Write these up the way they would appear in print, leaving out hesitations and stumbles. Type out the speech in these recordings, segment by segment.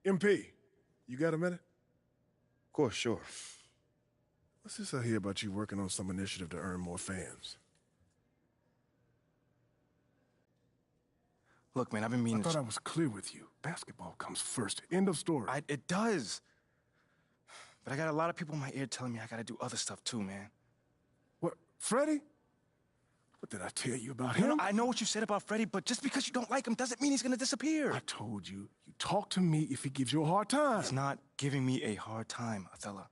MP, you got a minute? Of course, sure. What's this I hear about you working on some initiative to earn more fans? Look, man, I've been meaning I thought I was clear with you. Basketball comes first. End of story. It does. But I got a lot of people in my ear telling me I gotta do other stuff too, man. What, Freddie? What did I tell you about him? No, I know what you said about Freddie, but just because you don't like him doesn't mean he's gonna disappear. I told you, you talk to me if he gives you a hard time. He's not giving me a hard time, Othello.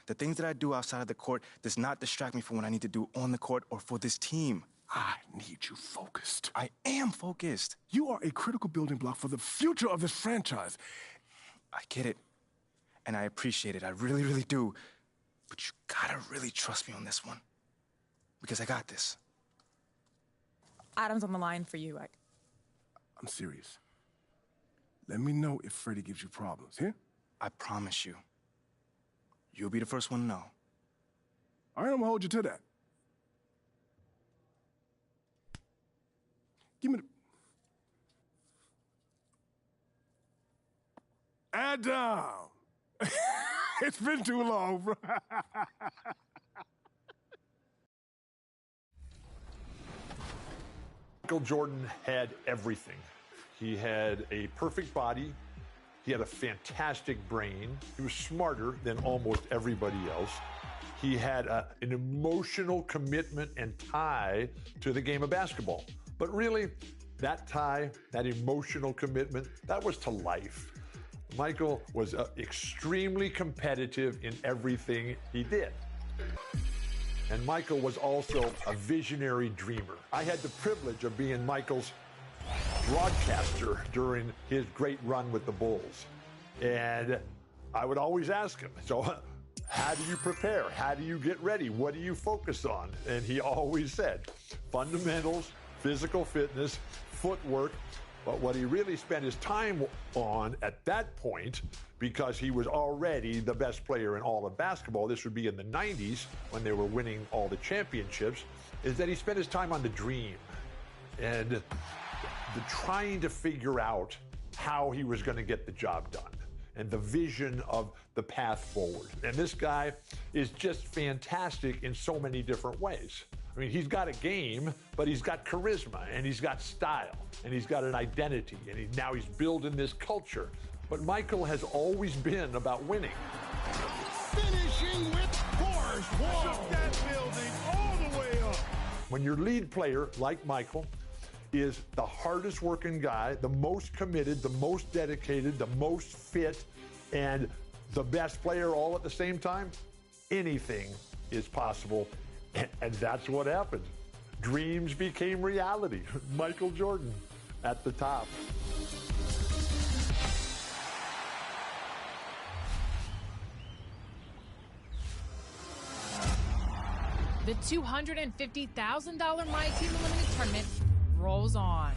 The things that I do outside of the court does not distract me from what I need to do on the court or for this team. I need you focused. I am focused. You are a critical building block for the future of this franchise. I get it, and I appreciate it. I really, really do. But you gotta really trust me on this one, because I got this. Adam's on the line for you. I'm serious. Let me know if Freddie gives you problems, yeah? I promise you. You'll be the first one to know. All right, I'm gonna hold you to that. Give me the... Adam! It's been too long, bro. Michael Jordan had everything. He had a perfect body. He had a fantastic brain. He was smarter than almost everybody else. He had an emotional commitment and tie to the game of basketball. But really, that tie, that emotional commitment, that was to life. Michael was extremely competitive in everything he did. And Michael was also a visionary dreamer. I had the privilege of being Michael's broadcaster during his great run with the Bulls. And I would always ask him, so how do you prepare? How do you get ready? What do you focus on? And he always said, fundamentals, physical fitness, footwork. But what he really spent his time on at that point, because he was already the best player in all of basketball, this would be in the 90s when they were winning all the championships, is that he spent his time on the dream and the trying to figure out how he was going to get the job done and the vision of the path forward. And this guy is just fantastic in so many different ways. I mean, he's got a game, but he's got charisma, and he's got style, and he's got an identity, and now he's building this culture. But Michael has always been about winning. Finishing with force. Shook that building all the way up. When your lead player, like Michael, is the hardest working guy, the most committed, the most dedicated, the most fit, and the best player all at the same time, anything is possible. And that's what happened. Dreams became reality. Michael Jordan at the top. The $250,000 My Team Unlimited tournament rolls on.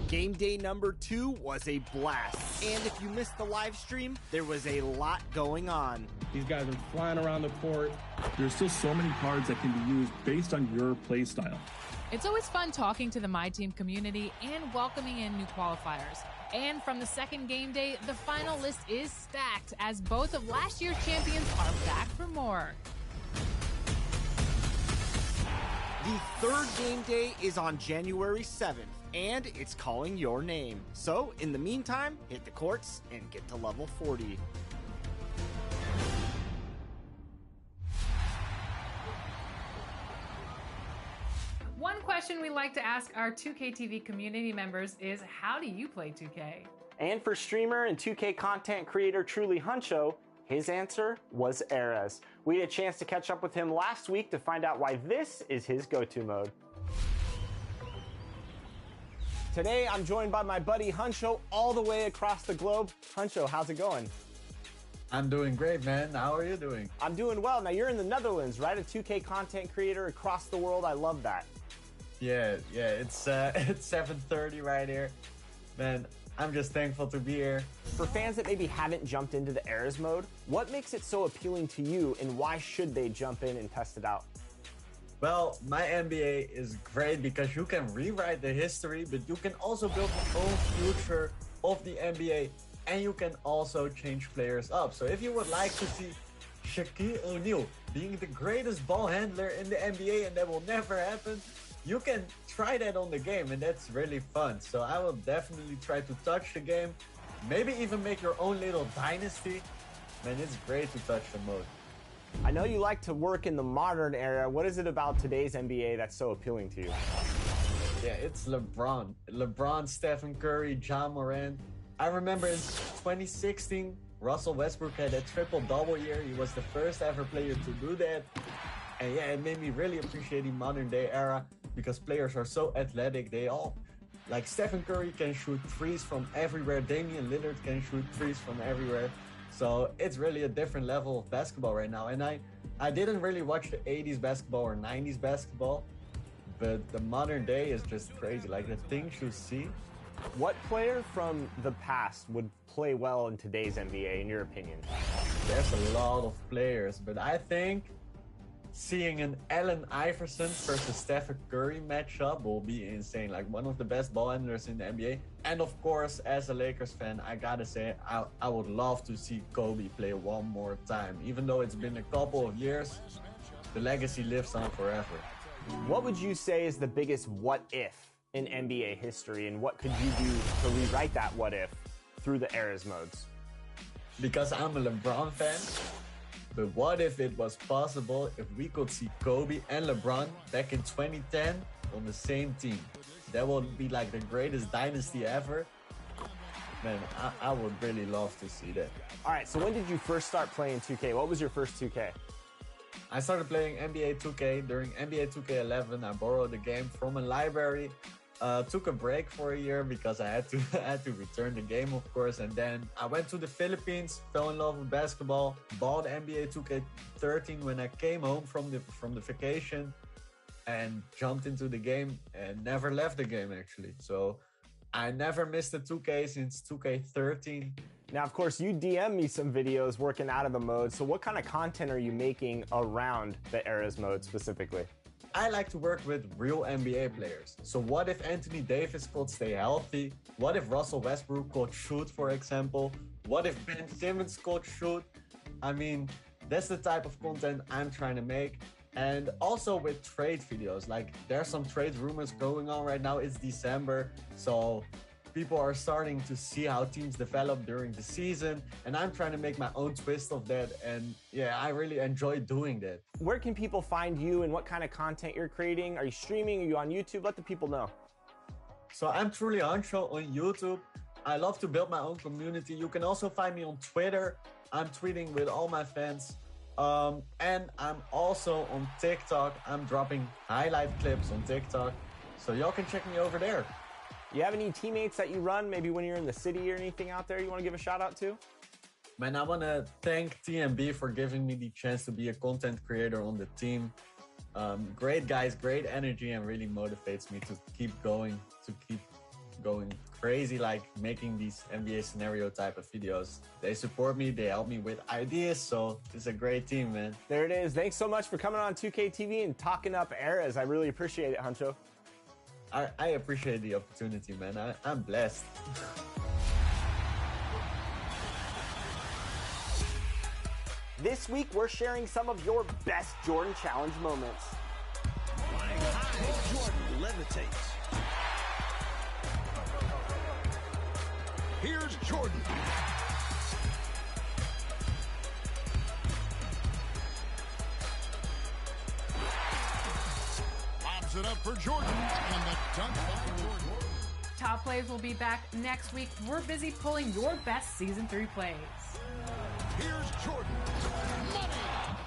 Game day number 2 was a blast. And if you missed the live stream, there was a lot going on. These guys are flying around the court. There's still so many cards that can be used based on your play style. It's always fun talking to the My Team community and welcoming in new qualifiers. And from the second game day, the final list is stacked as both of last year's champions are back for more. The third game day is on January 7th, and it's calling your name. So, in the meantime, hit the courts and get to level 40. One question we like to ask our 2K TV community members is, how do you play 2K? And for streamer and 2K content creator Truly Huncho, his answer was Eras. We had a chance to catch up with him last week to find out why this is his go-to mode. Today, I'm joined by my buddy Huncho all the way across the globe. Huncho, how's it going? I'm doing great, man. How are you doing? I'm doing well. Now, you're in the Netherlands, right? A 2K content creator across the world. I love that. Yeah, it's 7:30 right here. Man, I'm just thankful to be here. For fans that maybe haven't jumped into the Eras mode, what makes it so appealing to you, and why should they jump in and test it out? Well, my NBA is great because you can rewrite the history, but you can also build your own future of the NBA and you can also change players up. So if you would like to see Shaquille O'Neal being the greatest ball handler in the NBA, and that will never happen, you can try that on the game, and that's really fun. So I will definitely try to touch the game, maybe even make your own little dynasty. Man, it's great to touch the mode. I know you like to work in the modern era. What is it about today's NBA that's so appealing to you? Yeah, it's LeBron. LeBron, Stephen Curry, John Morant. I remember in 2016, Russell Westbrook had a triple-double year. He was the first ever player to do that. And yeah, it made me really appreciate the modern day era because players are so athletic. They all, like Stephen Curry can shoot threes from everywhere. Damian Lillard can shoot threes from everywhere. So it's really a different level of basketball right now. And I didn't really watch the 80s basketball or 90s basketball, but the modern day is just crazy. Like the things you see. What player from the past would play well in today's NBA, in your opinion? There's a lot of players, but I think seeing an Allen Iverson versus Stephen Curry matchup will be insane. Like one of the best ball handlers in the NBA. And of course, as a Lakers fan, I gotta say, I would love to see Kobe play one more time. Even though it's been a couple of years, the legacy lives on forever. What would you say is the biggest what if in NBA history, and what could you do to rewrite that what if through the eras modes? Because I'm a LeBron fan, but what if it was possible if we could see Kobe and LeBron back in 2010 on the same team? That would be like the greatest dynasty ever. Man, I would really love to see that. All right, so when did you first start playing 2K? What was your first 2K? I started playing NBA 2K during NBA 2K11. I borrowed the game from a library. Took a break for a year because I had to return the game, of course. And then I went to the Philippines, fell in love with basketball, bought NBA 2K13 when I came home from the vacation, and jumped into the game and never left the game actually. So I never missed a 2K since 2K13. Now, of course, you DM me some videos working out of the mode. So what kind of content are you making around the eras mode specifically? I like to work with real NBA players. So what if Anthony Davis could stay healthy? What if Russell Westbrook could shoot, for example? What if Ben Simmons could shoot? I mean, that's the type of content I'm trying to make. And also with trade videos, like there's some trade rumors going on right now. It's December, so people are starting to see how teams develop during the season, and I'm trying to make my own twist of that. And yeah, I really enjoy doing that. Where can people find you and what kind of content you're creating? Are you streaming? Are you on YouTube? Let the people know. So I'm Truly Hancho on YouTube. I love to build my own community. You can also find me on Twitter. I'm tweeting with all my fans. And I'm also on TikTok. I'm dropping highlight clips on TikTok. So y'all can check me over there. You have any teammates that you run, maybe when you're in the city or anything out there you want to give a shout out to? Man, I want to thank TMB for giving me the chance to be a content creator on the team. Great guys, great energy, and really motivates me to keep going crazy, like making these NBA scenario type of videos. They support me, they help me with ideas, so it's a great team, man. There it is. Thanks so much for coming on 2K TV and talking up eras. I really appreciate it, Hancho. I appreciate the opportunity, man. I'm blessed. This week, we're sharing some of your best Jordan Challenge moments. Flying high, Jordan levitates. Here's Jordan. Lobs it up for Jordan, and the dunk by Jordan. Top Plays will be back next week. We're busy pulling your best Season 3 plays. Here's Jordan. Money.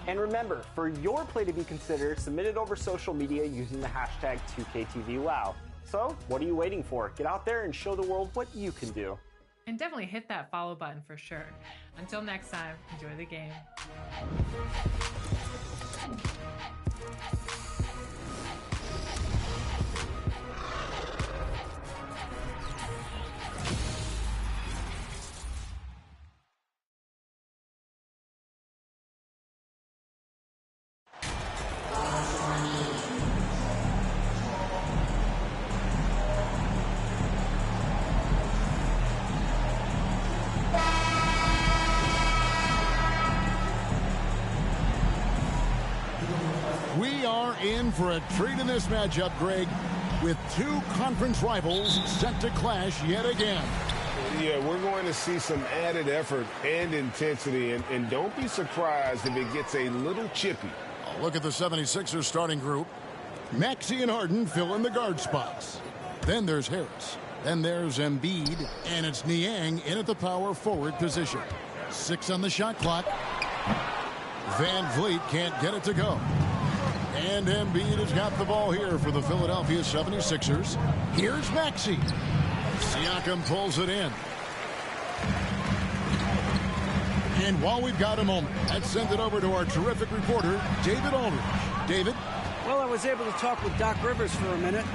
And remember, for your play to be considered, submit it over social media using the hashtag 2KTVWow. So, what are you waiting for? Get out there and show the world what you can do. And definitely hit that follow button for sure. Until next time, enjoy the game. We are in for a treat in this matchup, Greg, with two conference rivals set to clash yet again. Yeah, we're going to see some added effort and intensity, and don't be surprised if it gets a little chippy. Look at the 76ers starting group. Maxey and Harden fill in the guard spots. Then there's Harris. Then there's Embiid, and it's Niang in at the power forward position. 6 on the shot clock. Van Vliet can't get it to go. And Embiid has got the ball here for the Philadelphia 76ers. Here's Maxey. Siakam pulls it in. And while we've got a moment, let's send it over to our terrific reporter, David Aldridge. David? Well, I was able to talk with Doc Rivers for a minute.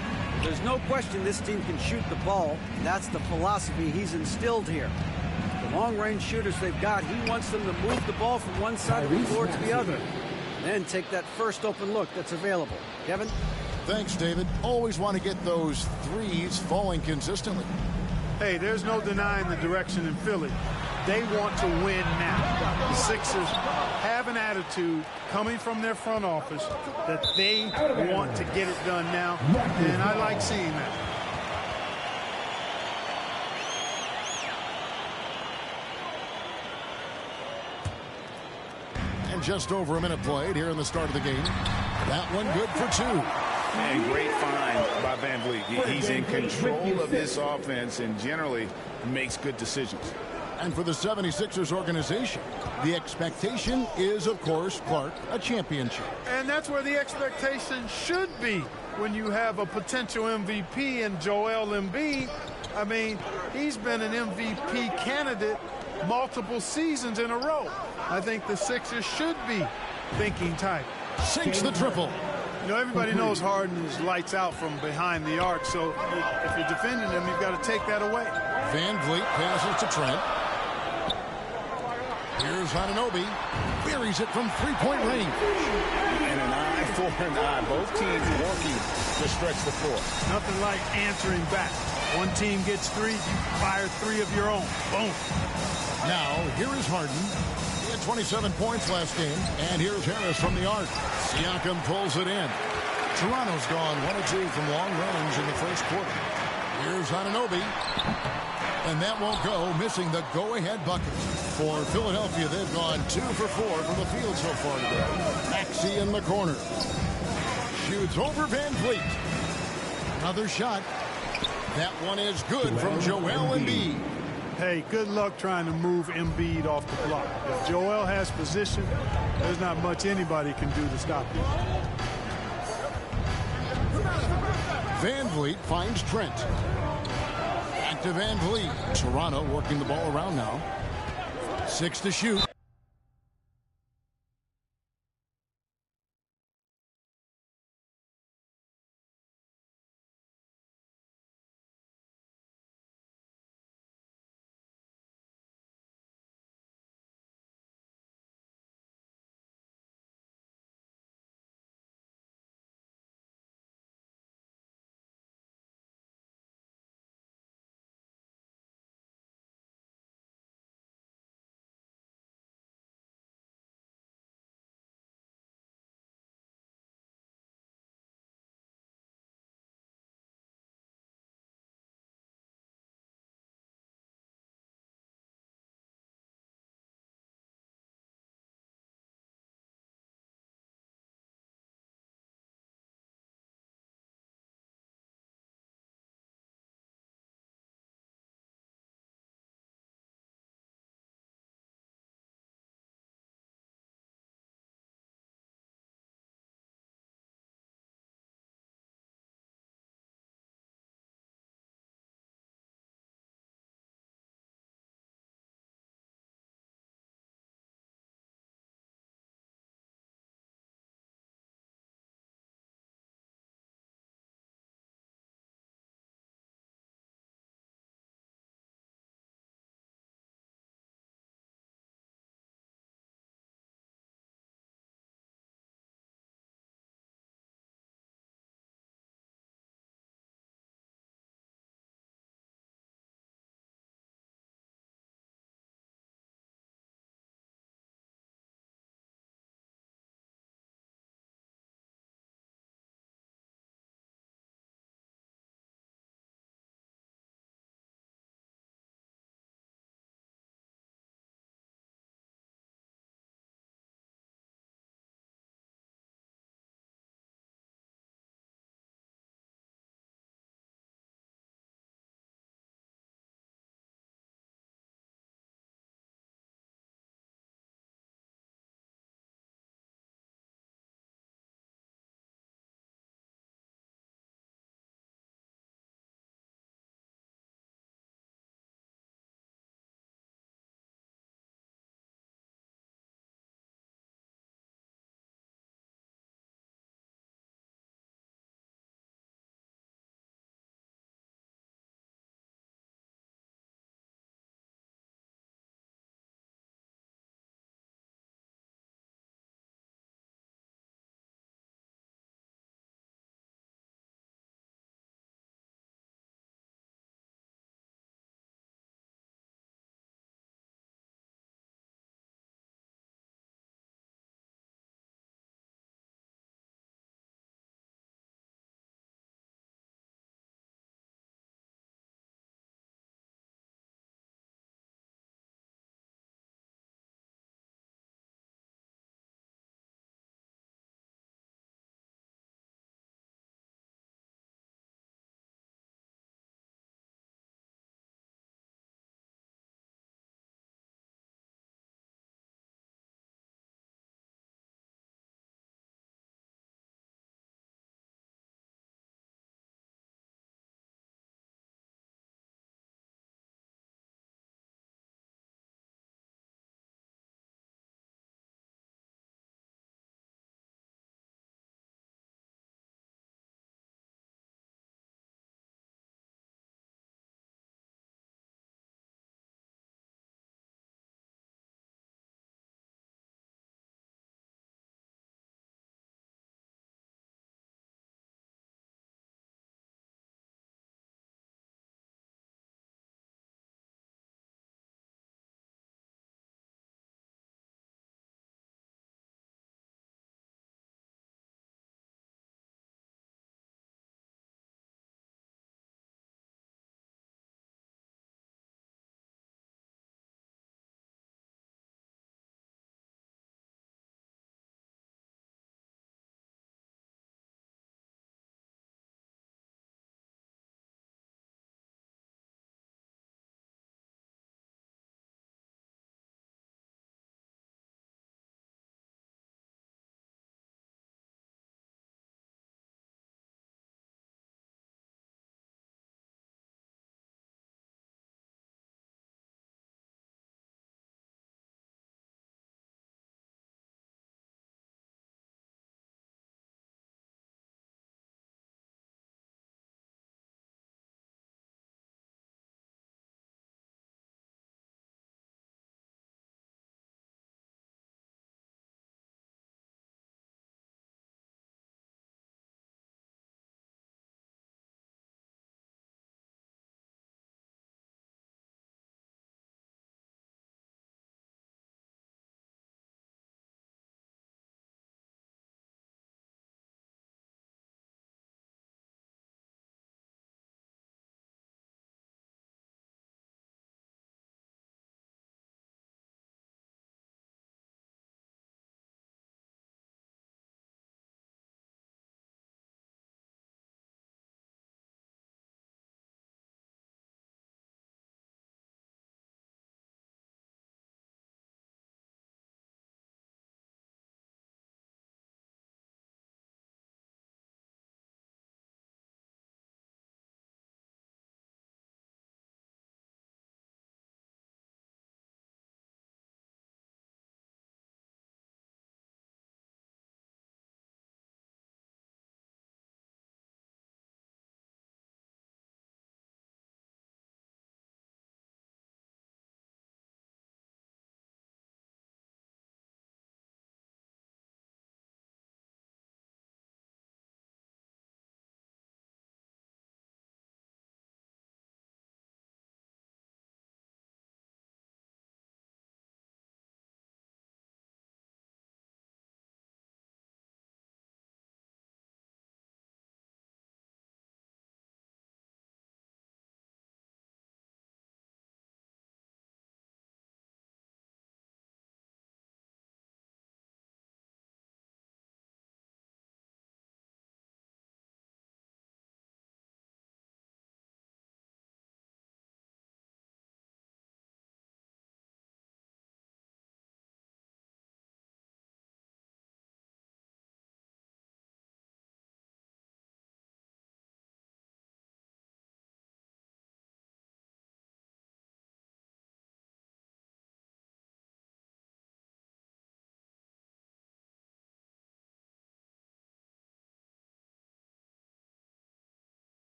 There's no question this team can shoot the ball, and that's the philosophy he's instilled here. The long-range shooters they've got, he wants them to move the ball from one side of the floor to the other, and then take that first open look that's available. Kevin? Thanks, David. Always want to get those threes falling consistently. Hey, there's no denying the direction in Philly. They want to win now. The Sixers have an attitude coming from their front office that they want to get it done now, and I like seeing that. And just over a minute played here in the start of the game. That one good for 2. And great find by Van Vliet. He's in control of this offense and generally makes good decisions. And for the 76ers organization, the expectation is, of course, Clark, a championship. And that's where the expectation should be when you have a potential MVP in Joel Embiid. I mean, he's been an MVP candidate multiple seasons in a row. I think the Sixers should be thinking tight. Sinks the triple. You know, everybody knows Harden is lights out from behind the arc, so if you're defending him, you've got to take that away. Van Vliet passes to Trent. Here's Anunoby. Buries it from three-point range. And an eye for an eye. Both teams working to stretch the floor. Nothing like answering back. One team gets 3, you fire 3 of your own. Boom. Now, here is Harden. He had 27 points last game. And here's Harris from the arc. Siakam pulls it in. Toronto's gone 1 of 2 from long range in the first quarter. Here's Anunoby. And that won't go, missing the go-ahead bucket. For Philadelphia, they've gone 2 for 4 from the field so far today. Maxey in the corner. Shoots over Van Vliet. Another shot. That one is good from Joel Embiid. Hey, good luck trying to move Embiid off the block. If Joel has position, there's not much anybody can do to stop him. Van Vliet finds Trent. Back to Van Vliet. Toronto working the ball around now. 6 to shoot.